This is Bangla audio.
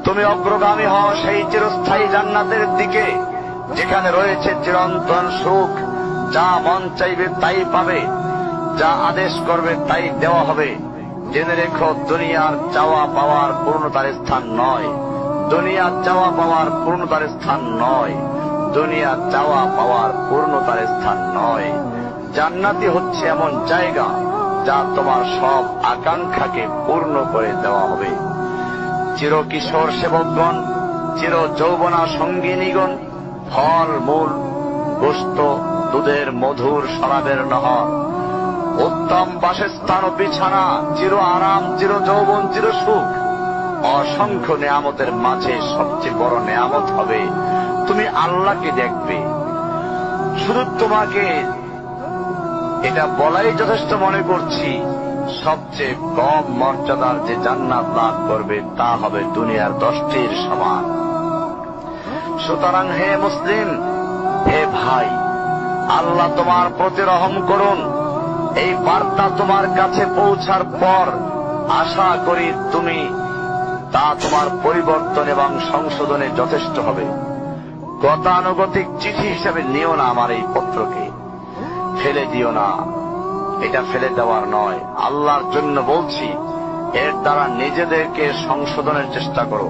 তুমি অগ্রগামী হও সেই চিরস্থায়ী জান্নাতের দিকে, যেখানে রয়েছে চিরন্তন সুখ। যা মন চাইবে তাই পাবে, যা আদেশ করবে তাই দেওয়া হবে। জেনে রেখো, দুনিয়ার চাওয়া পাওয়ার পূর্ণতার স্থান নয়, দুনিয়ার চাওয়া পাওয়ার পূর্ণতার স্থান নয়, দুনিয়ার চাওয়া পাওয়ার পূর্ণতার স্থান নয়। জান্নাতি হচ্ছে এমন জায়গা যা তোমার সব আকাঙ্ক্ষাকে পূর্ণ করে দেওয়া হবে। চির কিশোর সেবকগণ, চির যৌবনা সঙ্গিনীগণ, ফল মূল, গোস্ত, দুধের মধুর শরাবের নহর, উত্তম বাসস্থান ও বিছানা, চির আরাম, চির যৌবন, চির সুখ, অসংখ্য নেয়ামতের মাঝে সবচেয়ে বড় নেয়ামত হবে তুমি আল্লাহকে দেখবে। শুধু তোমাকে এটা বলাই যথেষ্ট মনে করছি, সবচেয়ে কম মর্যাদার যে জান্নাত লাভ করবে তা হবে দুনিয়ার 10টির সমান। সুতরাং হে মুসলিম, হে ভাই, আল্লাহ তোমার প্রতি রহম করুন। এই বার্তা তোমার কাছে পৌঁছার পর আশা করি তুমি তা তোমার পরিবর্তন এবং সংশোধনে যথেষ্ট হবে। গতানুগতিক চিঠি হিসেবে নিও না আমার এই পত্রকে, ফেলে দিও না। এটা ফেলে দেওয়ার নয়, আল্লাহর জন্য বলছি, এর দ্বারা নিজেদেরকে সংশোধনের চেষ্টা করো।